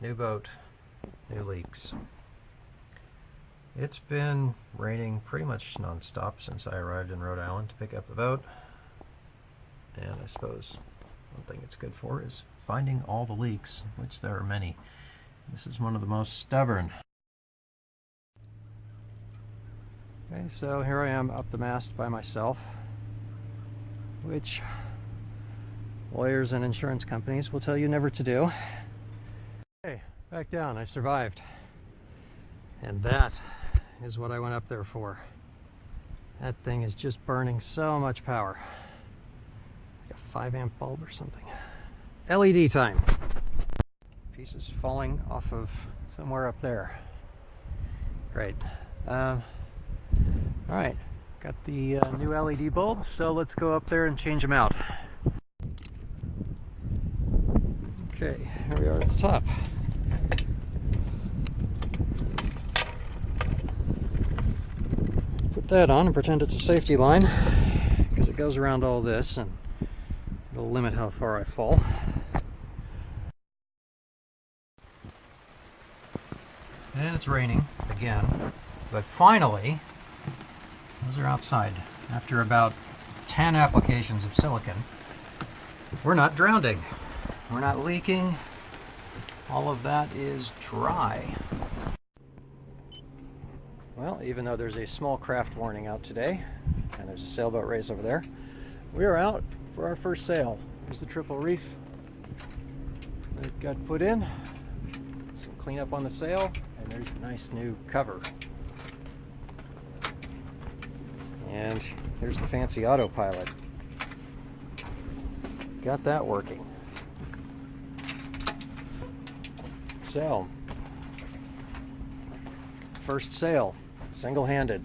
New boat, new leaks. It's been raining pretty much non-stop since I arrived in Rhode Island to pick up the boat. And I suppose one thing it's good for is finding all the leaks, which there are many. This is one of the most stubborn. Okay, so here I am up the mast by myself, which lawyers and insurance companies will tell you never to do. Okay, back down. I survived. And that is what I went up there for. That thing is just burning so much power. Like a 5 amp bulb or something. LED time. Pieces falling off of somewhere up there. Great. Alright, got the new LED bulbs, so let's go up there and change them out. Okay, here we are at the top. Put that on and pretend it's a safety line, because it goes around all this and it'll limit how far I fall. And it's raining again, but finally those are outside. After about 10 applications of silicone, we're not drowning, we're not leaking, all of that is dry. Well, even though there's a small craft warning out today, and there's a sailboat race over there, we are out for our first sail. Here's the triple reef that got put in, some cleanup on the sail, and there's the nice new cover. And here's the fancy autopilot. Got that working. So, first sail, single-handed.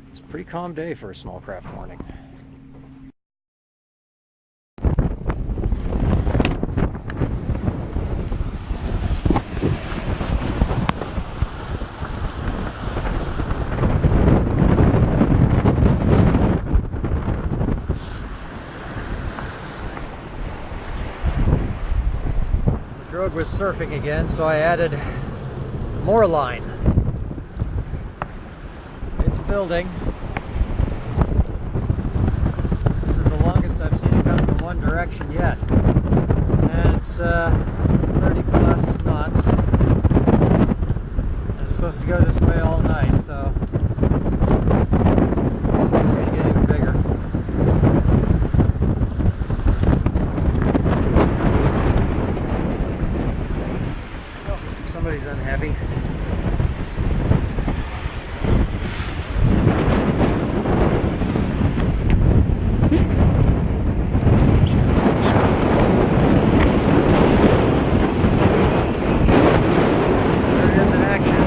It's a pretty calm day for a small craft warning. The road was surfing again, so I added more line. It's building. This is the longest I've seen it come from one direction yet. And it's 30 plus knots. And it's supposed to go this way all night, so these things are going to get even bigger. Somebody's unhappy. There it is in action.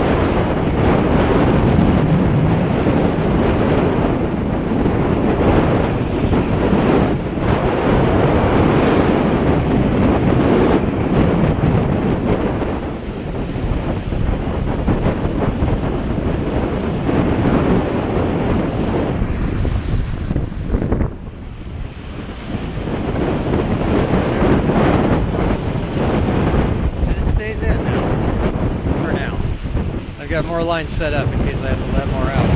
I've got more lines set up in case I have to let more out.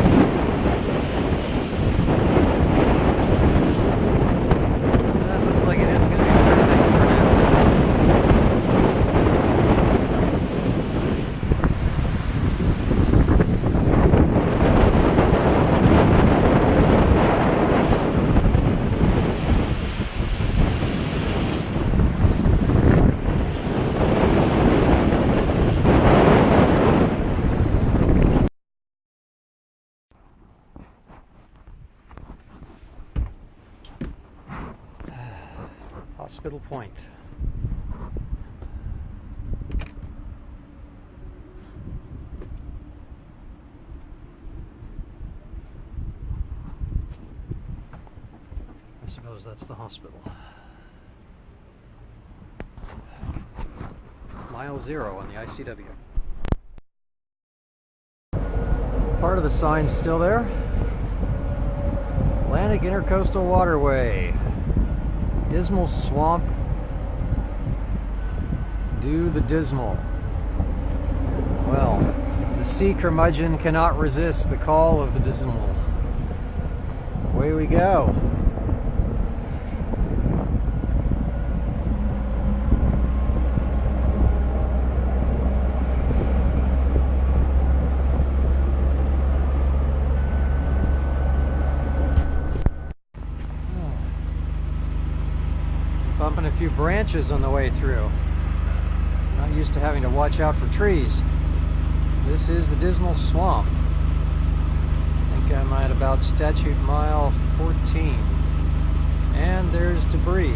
That looks like it is going to be surfing for now. Hospital Point. I suppose that's the hospital. Mile 0 on the ICW. Part of the sign's still there. Atlantic Intercoastal Waterway. Dismal Swamp do the dismal. Well, the sea curmudgeon cannot resist the call of the dismal. Away we go. Bumping a few branches on the way through. Not used to having to watch out for trees. This is the Dismal Swamp. I think I'm at about Statute Mile 14. And there's debris.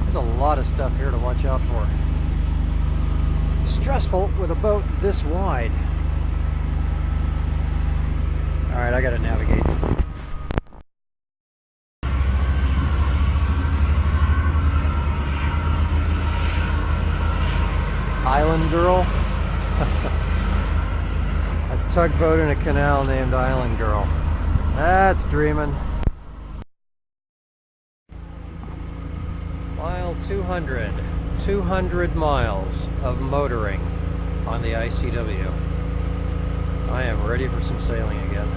There's a lot of stuff here to watch out for. Stressful with a boat this wide. Alright, I gotta navigate. Island Girl? A tugboat in a canal named Island Girl. That's dreaming. Mile 200. 200 miles of motoring on the ICW. I am ready for some sailing again.